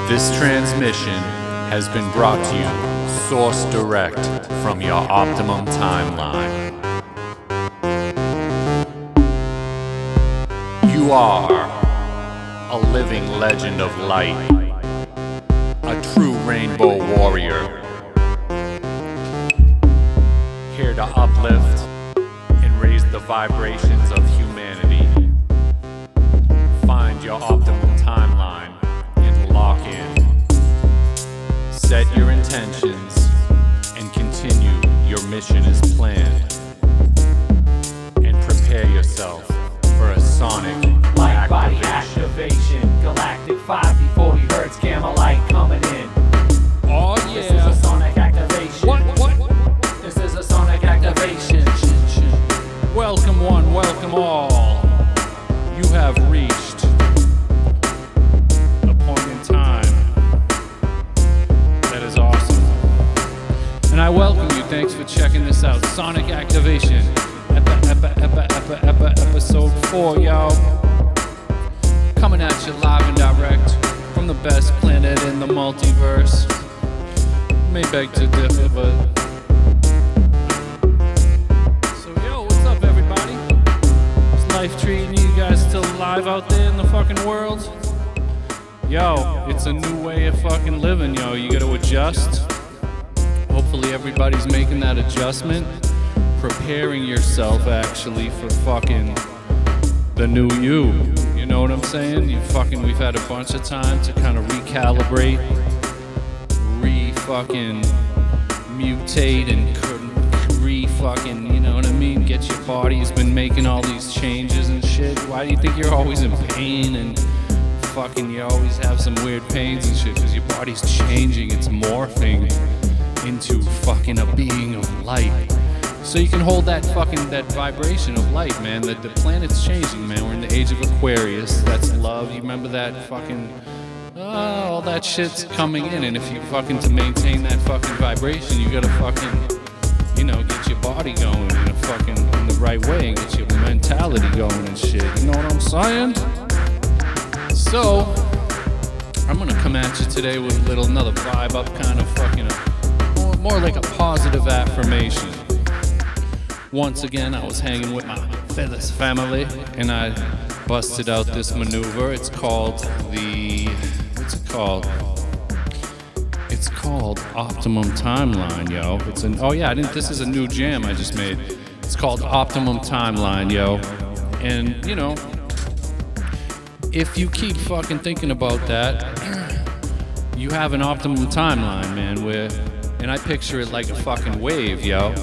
This transmission has been brought to you source direct from your Optimum timeline. You are a living legend of light, a true rainbow warrior, here to uplift and raise the vibrations of humanity. Find your optimum timeline and lock in. Set your intentions and continue your mission as planned. And prepare yourself for a sonic light body activation. Galactic 5D40 hertz gamma light coming in. Oh yeah. This is a sonic activation. What? This is a sonic activation. Welcome one, welcome all. You have reached a point in time that is awesome. And I welcome you. Thanks for checking this out. Sonic Activation. Episode 4, y'all. Coming at you live and direct from the best planet in the multiverse. May beg to differ, but life treating you guys still alive out there in the fucking world? Yo, it's a new way of fucking living, yo. You gotta adjust. Hopefully everybody's making that adjustment. Preparing yourself actually for fucking the new you. You know what I'm saying? We've had a bunch of time to kind of recalibrate, fucking mutate and fucking, you know what I mean? Get your body's been making all these changes and shit. Why do you think you're always in pain and fucking you always have some weird pains and shit? Because your body's changing, it's morphing into fucking a being of light. So you can hold that vibration of light, man. The planet's changing, man. We're in the age of Aquarius. That's love. You remember that fucking all that shit's coming in, and if you fucking to maintain that fucking vibration, you gotta fucking, you know, get your body going in the right way and get your mentality going and shit. You know what I'm saying? So, I'm gonna come at you today with another vibe up kind of fucking more like a positive affirmation. Once again, I was hanging with my feathers family and I busted out this maneuver. It's called what's it called? It's called Optimum Timeline, yo. This is a new jam I just made. It's called Optimum Timeline, yo. And, you know, if you keep fucking thinking about that, you have an optimum timeline, man, and I picture it like a fucking wave, yo.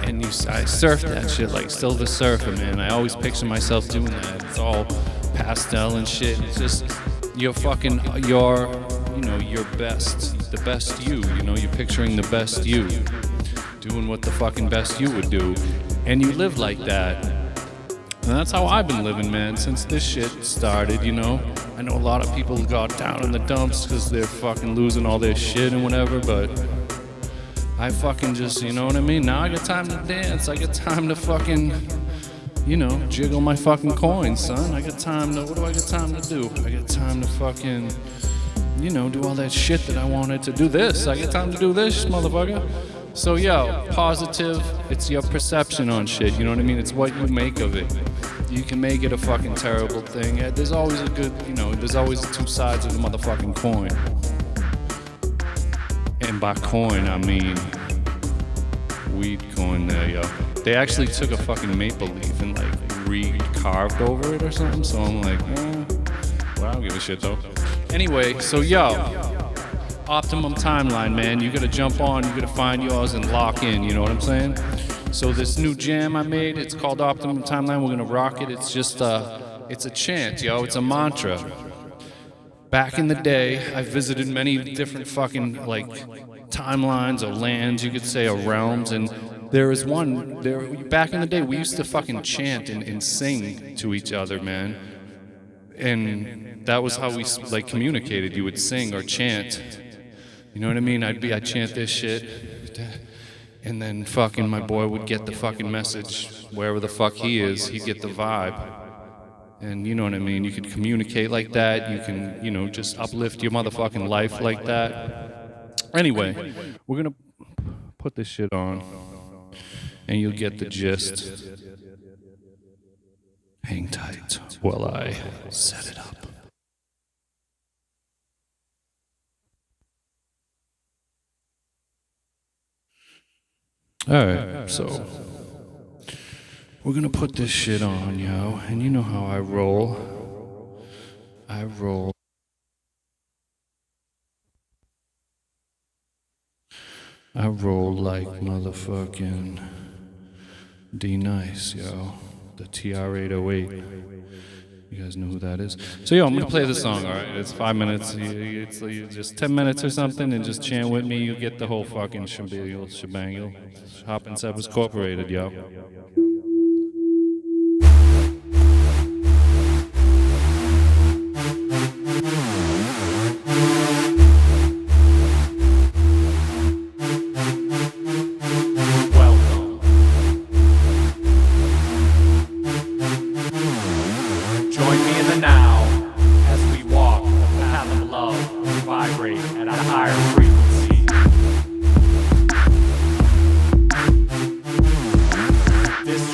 And I surf that shit like Silver Surfer, man. I always picture myself doing that. It's all pastel and shit. It's just your best, the best you, you know, you're picturing the best you, doing what the fucking best you would do, and you live like that. And that's how I've been living, man, since this shit started, you know. I know a lot of people got down in the dumps because they're fucking losing all their shit and whatever, but I fucking just, you know what I mean? Now I got time to dance, I got time to fucking, you know, jiggle my fucking coins, son. What do I got time to do? I got time to fucking, you know, do all that shit that I wanted to do this. I got time to do this, motherfucker. So, yo, positive, it's your perception on shit, you know what I mean? It's what you make of it. You can make it a fucking terrible thing. There's always there's always two sides of the motherfucking coin. And by coin, I mean weed coin there, yo. They actually took a fucking maple leaf and like re-carved over it or something, so I'm like, well, I don't give a shit though. Anyway, so yo, Optimum Timeline, man. You gotta jump on, you gotta find yours and lock in, you know what I'm saying? So this new jam I made, it's called Optimum Timeline. We're gonna rock it. It's just it's a chant, yo. It's a mantra. Back in the day, I visited many different fucking like timelines or lands, you could say, or realms, and there is one there. Back in the day, we used to fucking chant and sing to each other, man. And that was how we like communicated. You would sing or chant. You know what I mean? I'd chant this shit, and then fucking my boy would get the fucking message wherever the fuck he is. He'd get the vibe. And you know what I mean? You can communicate like that. You can, just uplift your motherfucking life like that. Anyway, we're going to put this shit on and you'll get the gist. Hang tight while I set it up. Alright, so we're gonna put this shit on, yo. And you know how I roll. I roll like motherfucking D-Nice, yo. The TR-808. You guys know who that is? So, yo, I'm gonna play this song, alright? It's 5 minutes. It's just 10 minutes or something, and just chant with me. You get the whole fucking shebang. Hop and Seb was Incorporated, yo. This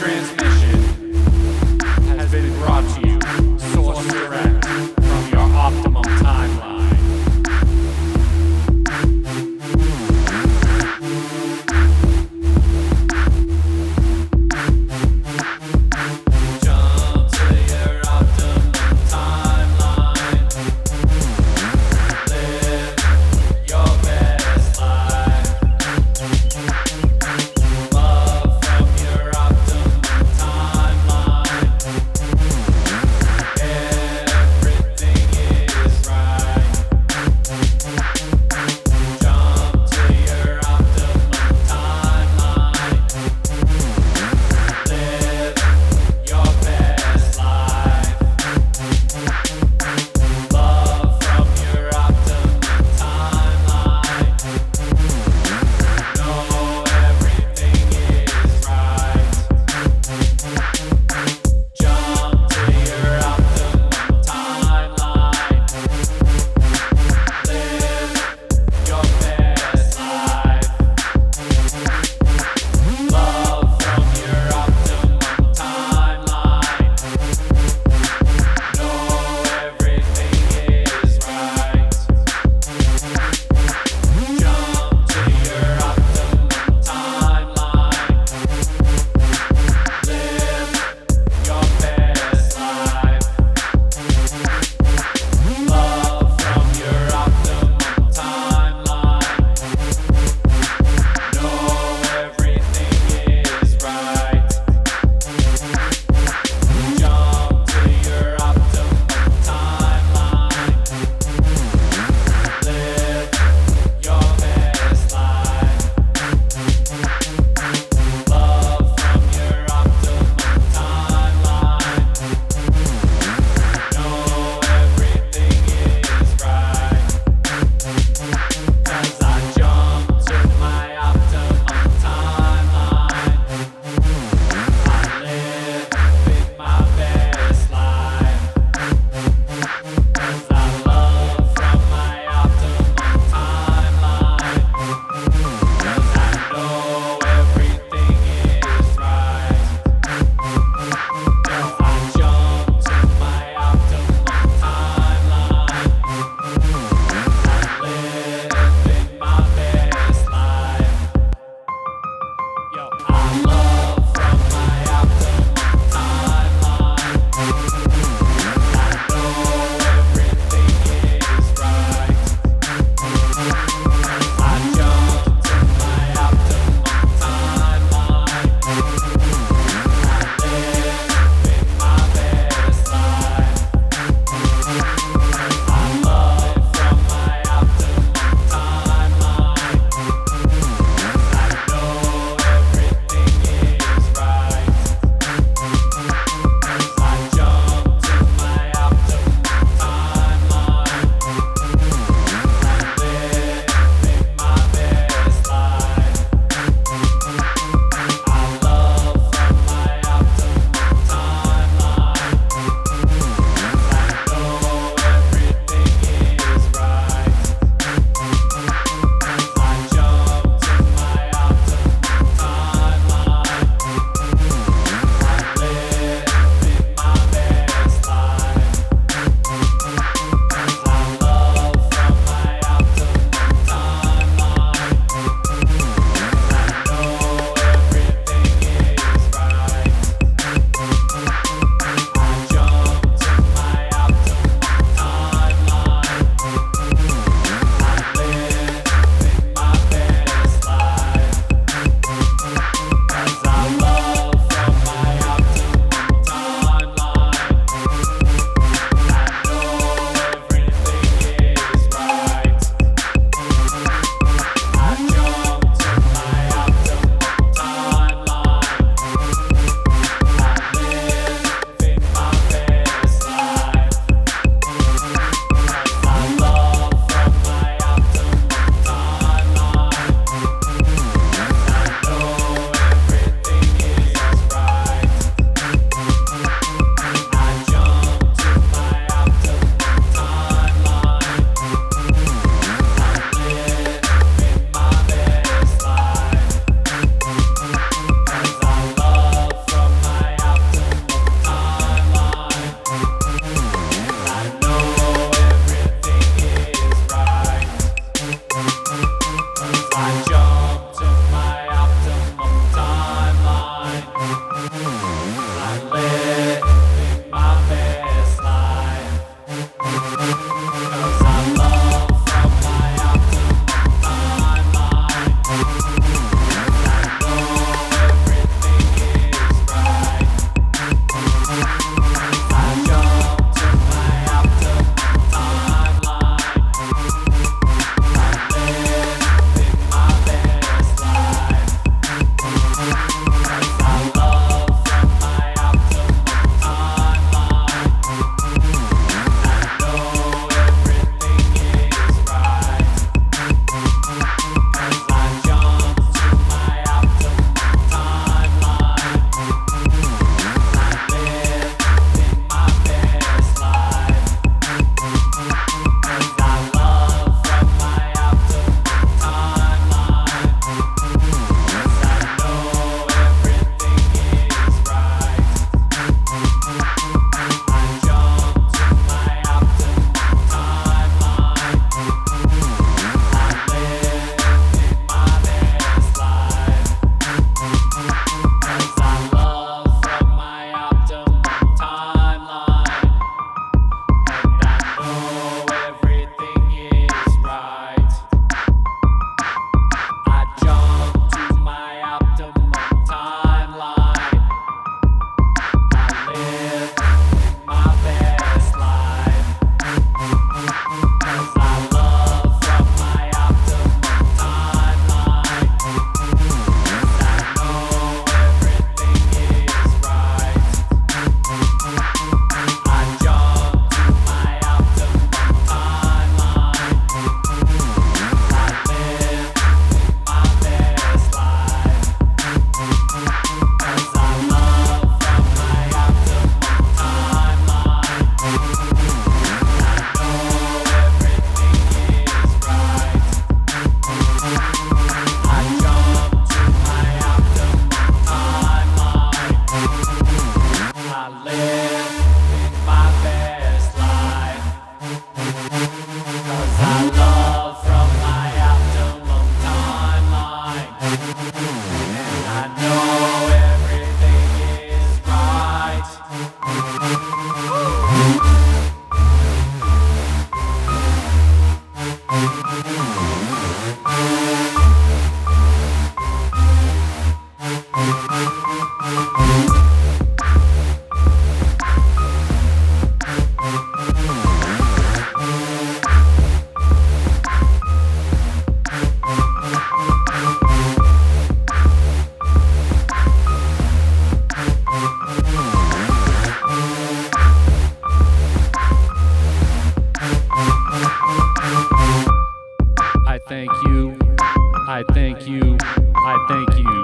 I thank you. I thank you.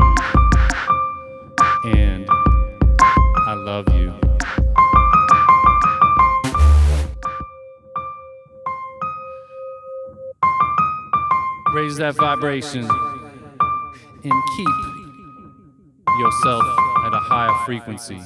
And I love you. Raise that vibration and keep yourself at a higher frequency.